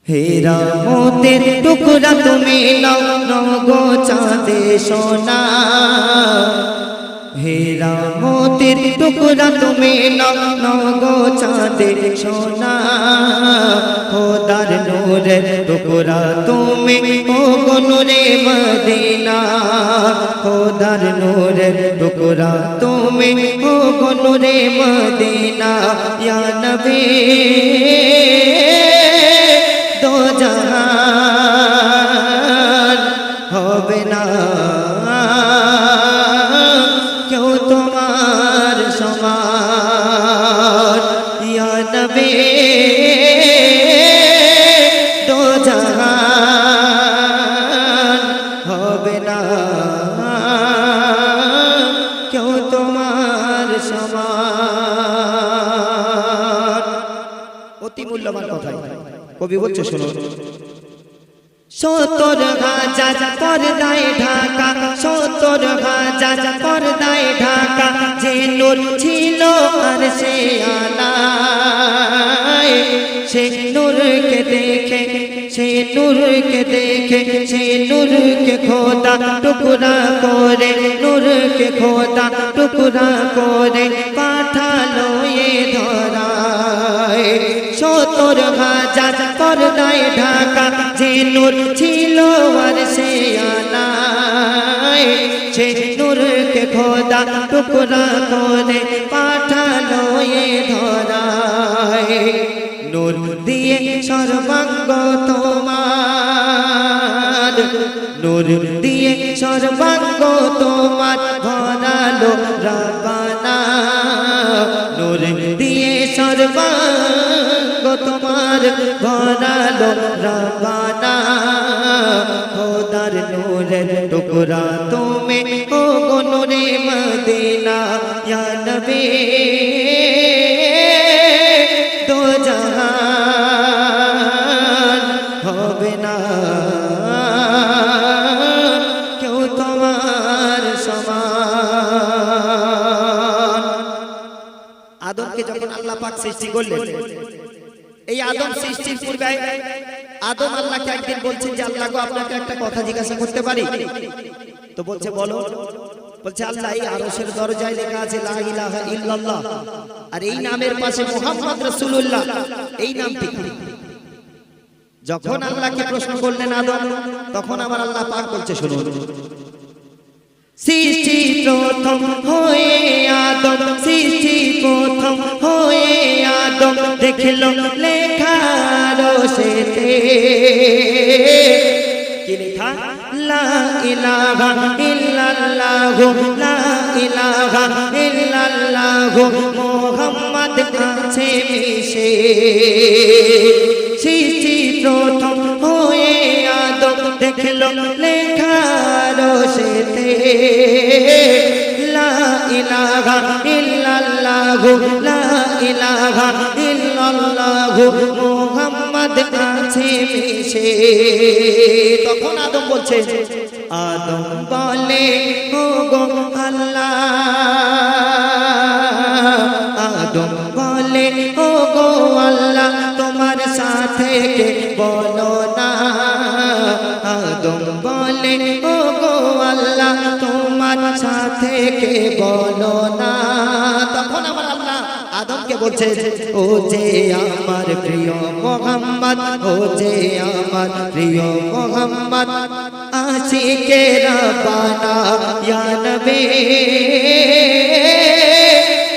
হেরা মোতের টুকরা তুমি নাও নগো চাঁদে সোনা, হেরা মোতের টুকরা তুমি নাও নগো চাঁদে সোনা। খোদার নূরের টুকরা তুমি ও গো নূরে মদিনা, খোদার নূরের টুকরা তুমি ও গো নূরে মদিনা। ইয়া নবী দো জাহান হবে না কেউ তোমার সমান, ইয়া নবী দো জাহান হবে না কেউ তোমার সমান। অতি মূল্যবান কথা কবি বলছে শোনো। ৭০,০০০ পর্দায় ঢাকা, ৭০,০০০ পর্দায় ঢাকা, যে নূর ছিল আরশে আলায়। সে নূরকে দেখে, সে নূরকে দেখে, সে নূরকে খোদা টুকরা করে, নূরকে খোদা টুকরা করে পাঠালো এ ধরায়। ৭০,০০০ পর্দায় ঢাকা, যে নূর ছিল আরশে আলায়। সে নূরকে খোদা টুকরা করে পাঠালো এ ধরায়। নূর দিয়ে সর্বাঙ্গ তোমার, নূর দিয়ে সর্বাঙ্গ তোমার ভরালো রব্বানা, নূর দিয়ে সর্বাঙ্গ তোমার ভরালো রব্বানা। খোদার নূরের টুকরা তুমি ও গো নূরে মদিনা, ইয়া নবী দো জাহান হবে না কেউ তোমার সমান। আদমকে যখন আল্লাহ পাক সৃষ্টি করলেন, এই আদম সৃষ্টির পূর্বে আদম আল্লাহকে একদিন বলছেন যে আল্লাহ গো আপনাকে একটা কথা জিজ্ঞাসা করতে পারি? তো বলছে বলো। বলছে আল্লাহ এই আরশের দরজায় লেখা আছে লা ইলাহা ইল্লাল্লাহ, আর এই নামের পাশে মুহাম্মদ রাসূলুল্লাহ, এই নামটি কি? যখন আল্লাহকে প্রশ্ন করলেন আদম, তখন আমার আল্লাহ পাক বলছে শুনুন। সৃষ্টি প্রথম হয়ে আদম, সৃষ্টি প্রথম হয়ে আদম দেখলো লেখা আরশেতে, কি লেখা? লা ইলাহা ইল্লাল্লাহু, লা ইলাহা ইল্লাল্লাহু মুহাম্মদ আছে মিশে। সৃষ্টি প্রথম হয়ে আদম দেখলো লেখা আরশেতে, লা ইলাহা ইল্লাল্লাহু, লা ইলাহা ইল্লাল্লাহু মুহাম্মদ আছে মিশে। তখন আদম বলছে, আদম বলে ও গো আল্লাহ, আদম বলে ও গো আল্লাহ তোমার সাথে কে বলো না, আদম বলে ও গো আল্লাহ তোমার সাথে কে বলো না। তখন আমার আল্লাহ আদমকে বলছে, ও যে আমার প্রিয় মুহাম্মদ, ও যে আমার প্রিয় মুহাম্মদ, আশিকে রব্বানা ইয়া নবী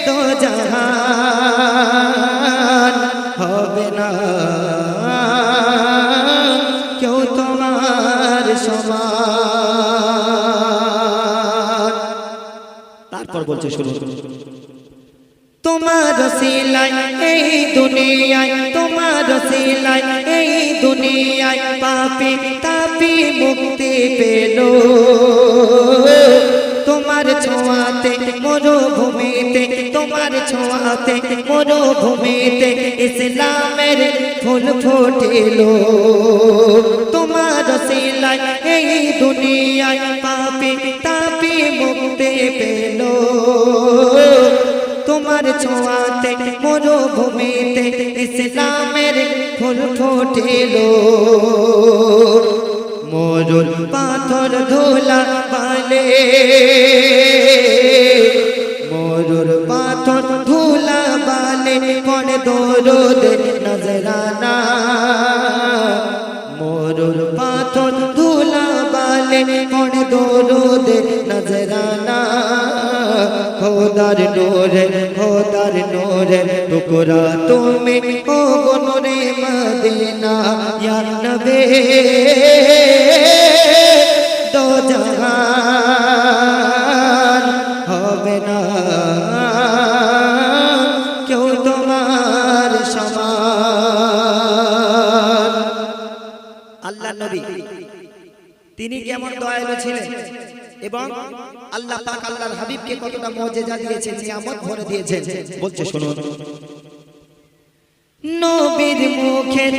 দো জাহান হবে না কেউ তোমার সমান। তারপর বলছে শুনুন। তোমার রসিলায় এই দুনিয়ায়, তোমার রসিলায় এই দুনিয়ায় পাপী তাপী মুক্তি পেল। তোমার ছোঁয়াতে মরুভূমিতে, তোমার ছোঁয়াতে মরুভূমিতে ইসলামের ফুল ফুটিল। তোমার রসিলায় এই দুনিয়ায় পাপী তাপী মুক্তি পেল। তোমার ছোঁয়াতে মরুভূমিতে ইসলামের ফুল ফুটেলো মরুর পাথর ধুলা বালে মরুর পাথর ধুলা বালে পড়ে দরুদ নজরানা মরুর পাথর ধুলা বালে পড়ে দরুদ নজরানা খোদার নূরে টুকরা তুমি ও নূরে মদিনা ইয়া নবী দো জাহান হবে না কেউ তোমার সমান আল্লাহ নবী তিনি কেমন দয়ালু ছিলেন এবং আল্লাহ পাক আল্লাহর হাবিবকে কতটা মুজিজা দিয়েছেন নিয়ামত ভরে দিয়েছেন বলছে শুনুন নবীর মুখের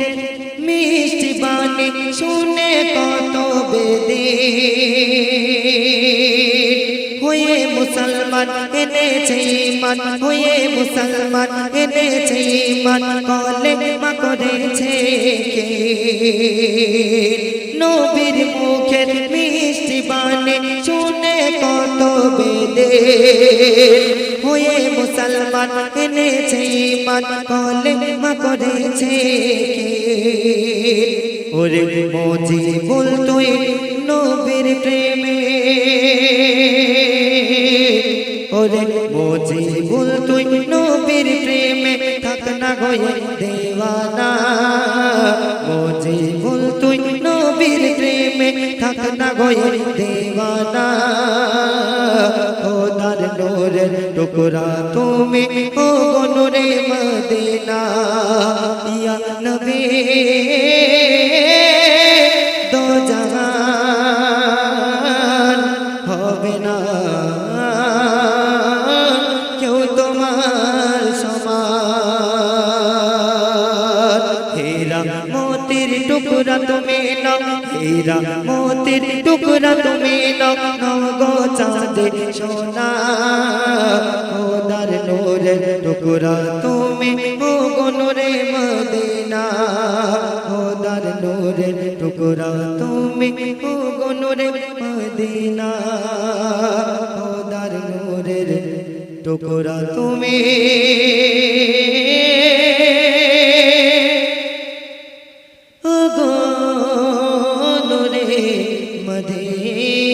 মিষ্টি বাণী শুনে কত বেদিন হয়ে মুসলমান এনেছে ঈমান হয়ে মুসলমান এনেছে ঈমান কলেমা করেছে কে নবীর মুখের মিষ্টি বাণী শুনে কত বেদিন হয়ে মুসলমান এনেছে ঈমান কলেমা করেছে কে ওরে মুজিবুল তুই নবীর প্রেমে ওরে মুজিবুল তুই নবীর প্রেমে থাক না গয়ে দেওয়ানা মুজিবুল তুই নবীর প্রেমে থাক না গয়ে দেওয়ানা খোদার নূরের টুকরা তুমি ও নূরে মদিনা ইয়া নবী দো জাহান হবে না কেউ তোমার সমান হীরা মোতির টুকরা তুমি নাও হীরা মোতির টুকরা তুমি নাও গো চাঁদে সোনা খোদার নূরের টুকরা তুমি ও নূরে মদিনা খোদার নূরের টুকরা তুমি ও নূরে মদিনা খোদার নূরের টুকরা তুমি ও নূরে মদিনা